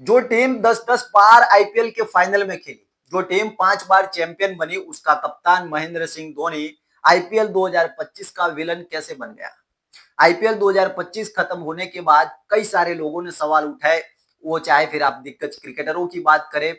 जो टीम 10-10 बार आईपीएल के फाइनल में खेली, जो टीम 5 बार चैंपियन बनी, उसका कप्तान महेंद्र सिंह धोनी आईपीएल 2025 का विलन कैसे बन गया। आईपीएल 2025 खत्म होने के बाद कई सारे लोगों ने सवाल उठाए, वो चाहे फिर आप दिग्गज क्रिकेटरों की बात करें,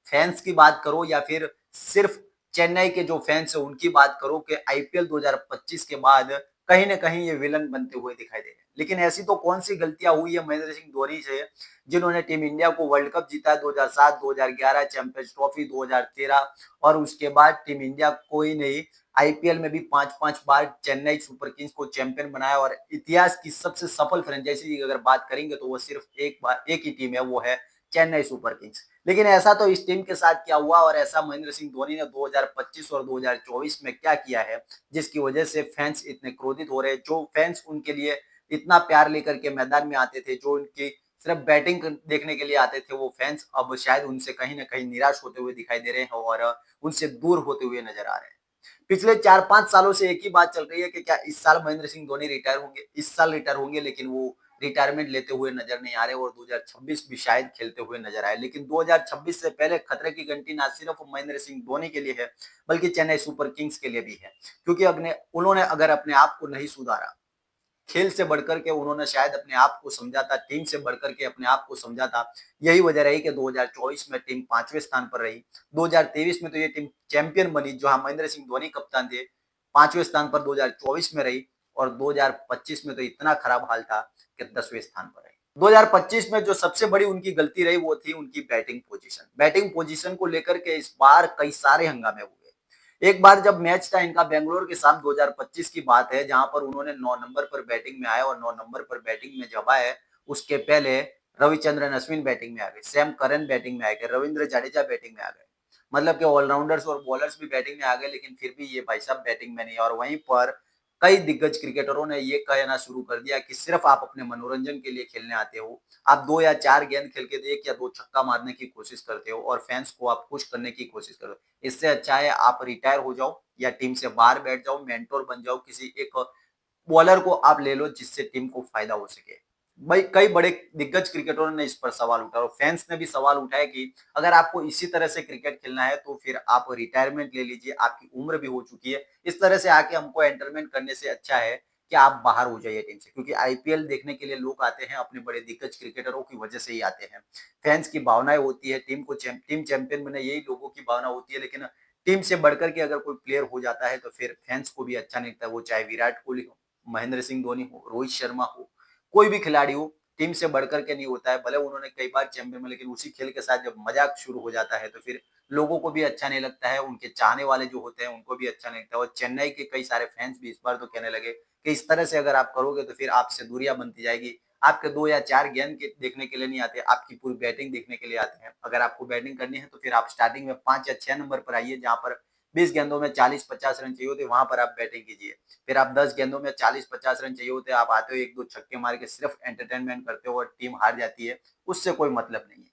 फैंस की बात करो, या फिर सिर्फ चेन्नई के जो फैंस है उनकी बात करो, कि आईपीएल 2025 के बाद कहीं ना कहीं ये विलन बनते हुए दिखाई दे रहे हैं। लेकिन ऐसी तो कौन सी गलतियां हुई है महेंद्र सिंह धोनी से, जिन्होंने टीम इंडिया को वर्ल्ड कप जीता है 2007, 2011, चैंपियंस ट्रॉफी 2013, और उसके बाद टीम इंडिया कोई नहीं, आईपीएल में भी 5-5 बार चेन्नई सुपर किंग्स को चैंपियन बनाया, और इतिहास की सबसे सफल फ्रेंचाइजी की अगर बात करेंगे तो वो सिर्फ एक ही टीम है, वो है चेन्नई सुपर किंग्स। लेकिन ऐसा तो इस टीम के साथ क्या हुआ, और ऐसा महेंद्र सिंह धोनी ने 2025 और 2024 में क्या किया है, जिसकी वजह से फैंस इतने क्रोधित हो रहे हैं। जो फैंस उनके लिए इतना प्यार लेकर के मैदान में आते थे, जो उनकी सिर्फ बैटिंग देखने के लिए आते थे, वो फैंस अब शायद उनसे कहीं ना कहीं निराश होते हुए दिखाई दे रहे हैं और उनसे दूर होते हुए नजर आ रहे हैं। पिछले 4-5 सालों से एक ही बात चल रही है कि क्या इस साल महेंद्र सिंह धोनी रिटायर होंगे, इस साल रिटायर होंगे, लेकिन वो रिटायरमेंट लेते हुए नजर नहीं आ रहे, और 2026 भी शायद खेलते हुए नजर आए। लेकिन 2026 से पहले खतरे की घंटी ना सिर्फ महेंद्र सिंह धोनी के लिए है, बल्कि चेन्नई सुपर किंग्स के लिए भी है। क्योंकि उन्होंने अगर अपने आप को नहीं सुधारा, खेल से बढ़कर के उन्होंने शायद अपने आप को समझा था, टीम से बढ़कर के अपने आप को समझा था। यही वजह रही कि 2024 में टीम 5वें स्थान पर रही। 2023 में तो ये टीम चैंपियन बनी, जहां महेंद्र सिंह धोनी कप्तान थे, 5वें स्थान पर 2024 में रही, और 2025 में तो इतना खराब हाल था कि 10वें स्थान पर रही। 2025 में जो सबसे बड़ी उनकी गलती रही वो थी उनकी बैटिंग पोजीशन। बैटिंग पोजीशन को लेकर के इस बार कई सारे हंगामे हुए। एक बार जब मैच था इनका बेंगलोर के साथ, 2025 की बात है, जहां पर उन्होंने 9 नंबर पर बैटिंग में आए, और 9 नंबर पर बैटिंग में जब आए, उसके पहले रविचंद्रन अश्विन बैटिंग में आ गए, सैम करन बैटिंग में आ गए, रविंद्र जडेजा बैटिंग में आ गए। मतलब कि ऑलराउंडर्स और बॉलर्स भी बैटिंग में आ गए, लेकिन फिर भी ये भाई साहब बैटिंग में नहीं। और वहीं पर कई दिग्गज क्रिकेटरों ने ये कहना शुरू कर दिया कि सिर्फ आप अपने मनोरंजन के लिए खेलने आते हो, आप 2 या 4 गेंद खेल के 1 या 2 छक्का मारने की कोशिश करते हो, और फैंस को आप खुश करने की कोशिश करते हो। इससे अच्छा है आप रिटायर हो जाओ, या टीम से बाहर बैठ जाओ, मेंटोर बन जाओ, किसी एक बॉलर को आप ले लो जिससे टीम को फायदा हो सके। भाई कई बड़े दिग्गज क्रिकेटरों ने इस पर सवाल उठाया, और फैंस ने भी सवाल उठाया कि अगर आपको इसी तरह से क्रिकेट खेलना है तो फिर आप रिटायरमेंट ले लीजिए, आपकी उम्र भी हो चुकी है, इस तरह से आके हमको एंटरटेनमेंट करने से अच्छा है कि आप बाहर हो जाइए टीम से। क्योंकि आईपीएल देखने के लिए लोग आते हैं, अपने बड़े दिग्गज क्रिकेटरों की वजह से ही आते हैं। फैंस की भावनाएं होती है, टीम चैंपियन बने, यही लोगों की भावना होती है। लेकिन टीम से बढ़कर के अगर कोई प्लेयर हो जाता है तो फिर फैंस को भी अच्छा नहीं लगता, वो चाहे विराट कोहली हो, महेंद्र सिंह धोनी हो, रोहित शर्मा हो, कोई भी खिलाड़ी हो, टीम से बढ़कर के नहीं होता है। भले उन्होंने कई बार चैंपियन में, लेकिन उसी खेल के साथ जब मजाक शुरू हो जाता है तो फिर लोगों को भी अच्छा नहीं लगता है, उनके चाहने वाले जो होते हैं उनको भी अच्छा नहीं लगता है। और चेन्नई के कई सारे फैंस भी इस बार तो कहने लगे कि इस तरह से अगर आप करोगे तो फिर आपसे दूरियां बनती जाएगी। आपके 2 या 4 गेंद के देखने के लिए नहीं आते, आपकी पूरी बैटिंग देखने के लिए आते हैं। अगर आपको बैटिंग करनी है तो फिर आप स्टार्टिंग में 5 या 6 नंबर पर आइए, जहां पर 20 गेंदों में 40-50 रन चाहिए होते, वहां पर आप बैटिंग कीजिए। फिर आप 10 गेंदों में 40-50 रन चाहिए होते, आप आते हो 1-2 छक्के मार के सिर्फ एंटरटेनमेंट करते हो और टीम हार जाती है, उससे कोई मतलब नहीं है।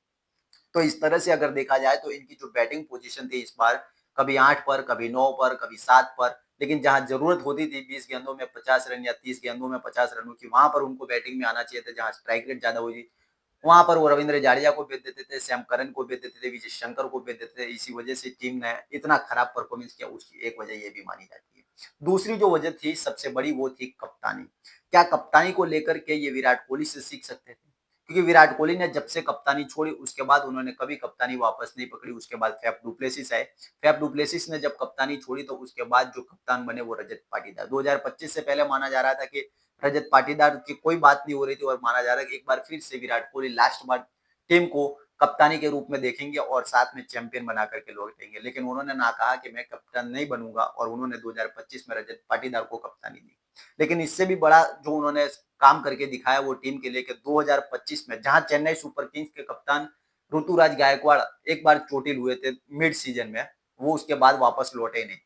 तो इस तरह से अगर देखा जाए तो इनकी जो बैटिंग पोजीशन थी इस बार, कभी 8 पर, कभी 9 पर, कभी 7 पर, लेकिन जहां जरूरत होती थी 20 गेंदों में 50 रन या 30 गेंदों में 50 रनों की, वहां पर उनको बैटिंग में आना चाहिए था। जहां स्ट्राइक रेट ज्यादा हुई थी वहां पर वो रविंद्र जाडेजा को भेज देते थे, सैम करन को भेज देते थे, विजय शंकर को भेज देते थे। इसी वजह से टीम ने इतना खराब परफॉर्मेंस किया, उसकी एक वजह ये भी मानी जाती है। दूसरी जो वजह थी सबसे बड़ी, वो थी कप्तानी। क्या कप्तानी को लेकर के ये विराट कोहली से सीख सकते थे? क्योंकि विराट कोहली ने जब से कप्तानी छोड़ी उसके बाद उन्होंने कभी कप्तानी वापस नहीं पकड़ी। उसके बाद फैफ डुप्लेसिस आए, फैफ डुप्लेसिस ने जब कप्तानी छोड़ी तो उसके बाद जो कप्तान बने वो रजत पाटीदार। 2025 से पहले माना जा रहा था कि रजत पाटीदार की कोई बात नहीं हो रही थी, और माना जा रहा है कि एक बार फिर से विराट कोहली लास्ट बार टीम को कप्तानी के रूप में देखेंगे और साथ में चैंपियन बना करके लौटेंगे। लेकिन उन्होंने ना कहा कि मैं कप्तान नहीं बनूंगा, और उन्होंने 2025 में रजत पाटीदार को कप्तानी दी। लेकिन इससे भी बड़ा जो उन्होंने काम करके दिखाया वो टीम के लिए कि 2025 में जहां चेन्नई सुपर किंग्स के कप्तान ऋतुराज गायकवाड़ एक बार चोटिल हुए थे मिड सीजन में, वो उसके बाद वापस लौटे नहीं।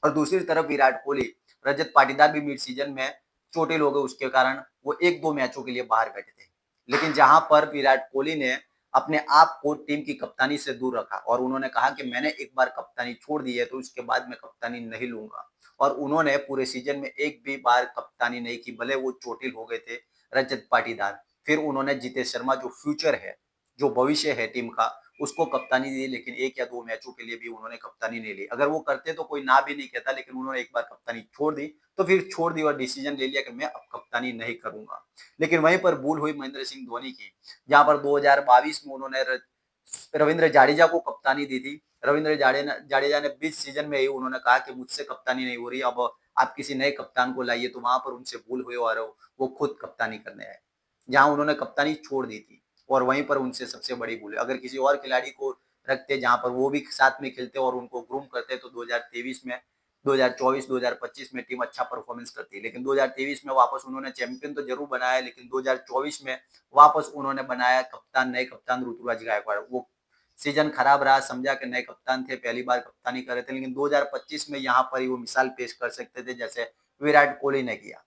और दूसरी तरफ विराट कोहली, रजत पाटीदार भी मिड सीजन में चोटिल हो गए, उसके कारण वो 1-2 मैचों के लिए बाहर बैठे थे। लेकिन जहां पर विराट कोहली ने अपने आप को टीम की कप्तानी से दूर रखा, और उन्होंने कहा कि मैंने एक बार कप्तानी छोड़ दी है तो उसके बाद मैं कप्तानी नहीं लूंगा। और उन्होंने पूरे सीजन में एक भी बार कप्तानी नहीं की, भले वो चोटिल हो गए थे रजत पाटीदार। फिर उन्होंने जीतेश शर्मा जो फ्यूचर है जो भविष्य है टीम का उसको कप्तानी दी, लेकिन 1 या 2 मैचों के लिए भी उन्होंने कप्तानी नहीं ली। अगर वो करते तो कोई ना भी नहीं कहता, लेकिन उन्होंने एक बार कप्तानी छोड़ दी, तो फिर छोड़ दी और डिसीजन ले लिया कि मैं अब कप्तानी नहीं करूंगा। लेकिन वहीं पर भूल हुई महेंद्र सिंह धोनी की, जहां पर 2022 में उन्होंने रविंद्र जाडेजा को कप्तानी दी थी। रविंद्र जाडेजा ने बीच सीजन में ही उन्होंने कहा कि मुझसे कप्तानी नहीं हो रही, अब आप किसी नए कप्तान को लाइए, तो वहां पर उनसे भूल हुई और वो खुद कप्तानी करने आए, जहां उन्होंने कप्तानी छोड़ दी थी। और वहीं पर उनसे सबसे बड़ी भूल है, अगर किसी और खिलाड़ी को रखते जहां पर वो भी साथ में खेलते और उनको ग्रूम करते, तो 2023 में 2024 2025 में टीम अच्छा परफॉर्मेंस करती है। लेकिन 2023 में वापस उन्होंने चैंपियन तो जरूर बनाया, लेकिन 2024 में वापस उन्होंने बनाया कप्तान, नए कप्तान ऋतुराज गायकवाड़। वो सीजन खराब रहा, समझा कि नए कप्तान थे, पहली बार कप्तानी कर रहे थे, लेकिन 2025 में यहाँ पर ही वो मिसाल पेश कर सकते थे जैसे विराट कोहली ने किया।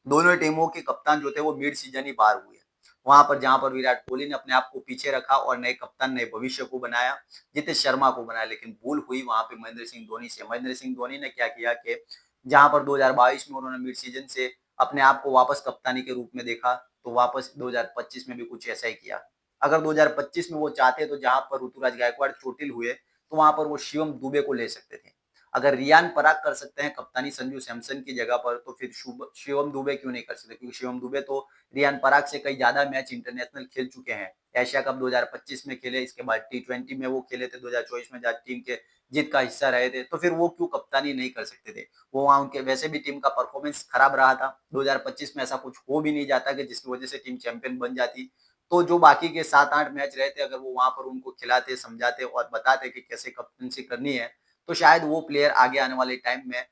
दोनों टीमों के कप्तान जो थे वो मिड सीजन ही बाहर हुए, वहां पर जहां पर विराट कोहली ने अपने आप को पीछे रखा और नए कप्तान नए भविष्य को बनाया, जितेश शर्मा को बनाया। लेकिन भूल हुई वहां पे महेंद्र सिंह धोनी से। महेंद्र सिंह धोनी ने क्या किया कि जहां पर 2022 में उन्होंने मिड सीजन से अपने आप को वापस कप्तानी के रूप में देखा, तो वापस 2025 में भी कुछ ऐसा ही किया। अगर 2025 में वो चाहते तो जहां पर ऋतुराज गायकवाड़ चोटिल हुए, तो वहां पर वो शिवम दुबे को ले सकते थे। अगर रियान पराग कर सकते हैं कप्तानी संजू सैमसन की जगह पर, तो फिर शिवम दुबे क्यों नहीं कर सकते? क्योंकि शिवम दुबे तो रियान पराग से कई ज्यादा मैच इंटरनेशनल खेल चुके हैं। एशिया कप 2025 में खेले, इसके बाद T20 में वो खेले थे 2024 में, जहाँ टीम के जीत का हिस्सा रहे थे, तो फिर वो क्यों कप्तानी नहीं कर सकते थे? वो वहां उनके वैसे भी टीम का परफॉर्मेंस खराब रहा था। 2025 में ऐसा कुछ हो भी नहीं जाता कि जिसकी वजह से टीम चैंपियन बन जाती। तो जो बाकी के 7-8 मैच रहे थे, अगर वो वहां पर उनको खिलाते, समझाते और बताते कि कैसे कप्तानसी करनी है, तो शायद वो प्लेयर आगे आने वाले टाइम में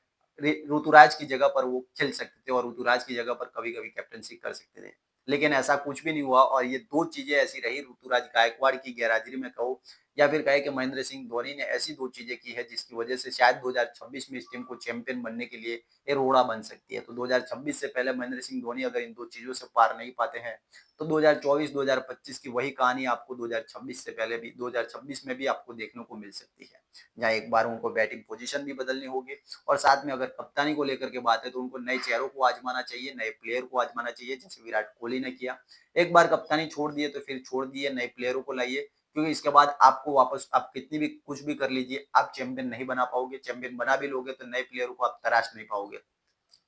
ऋतुराज की जगह पर वो खेल सकते थे और ऋतुराज की जगह पर कभी कभी कैप्टनसी कर सकते थे। लेकिन ऐसा कुछ भी नहीं हुआ और ये दो चीजें ऐसी रही, ऋतुराज गायकवाड़ की गैरहाजिरी में कहो या फिर कहे कि महेंद्र सिंह धोनी ने ऐसी दो चीजें की है जिसकी वजह से शायद 2026 में इस टीम को चैंपियन बनने के लिए ये रोड़ा बन सकती है। तो 2026 से पहले महेंद्र सिंह धोनी अगर इन दो चीजों से पार नहीं पाते हैं, तो 2024-2025 की वही कहानी आपको 2026 से पहले भी 2026 में भी आपको देखने को मिल सकती है, जहाँ एक बार उनको बैटिंग पोजीशन भी बदलनी होगी। और साथ में अगर कप्तानी को लेकर के बात है, तो उनको नए चेहरों को आजमाना चाहिए, नए प्लेयर को आजमाना चाहिए, जैसे विराट कोहली ने किया। एक बार कप्तानी छोड़ दिए तो फिर छोड़ दिए, नए प्लेयरों को लाइए, क्योंकि इसके बाद आपको वापस आप कितनी भी कुछ भी कर लीजिए, आप चैंपियन नहीं बना पाओगे। चैंपियन बना भी लोगे तो नए प्लेयरों को आप तराश नहीं पाओगे।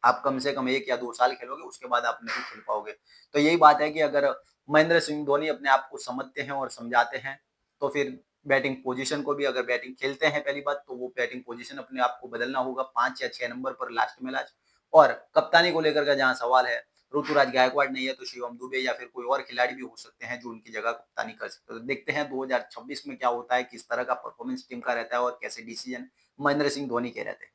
आप कम से कम 1 या 2 साल खेलोगे, उसके बाद आप नहीं खेल पाओगे। तो यही बात है कि अगर महेंद्र सिंह धोनी अपने आप को समझते हैं और समझाते हैं, तो फिर बैटिंग पोजीशन को भी, अगर बैटिंग खेलते हैं पहली बात, तो वो बैटिंग पोजीशन अपने आप को बदलना होगा 5 या 6 नंबर पर लास्ट में लास्ट। और कप्तानी को लेकर का जहाँ सवाल है, ऋतुराज गायकवाड़ नहीं है तो शिवम दुबे या फिर कोई और खिलाड़ी भी हो सकते हैं जो उनकी जगह कप्तानी कर सकते हैं। तो देखते हैं 2026 में क्या होता है, किस तरह का परफॉर्मेंस टीम का रहता है और कैसे डिसीजन महेंद्र सिंह धोनी के रहते हैं।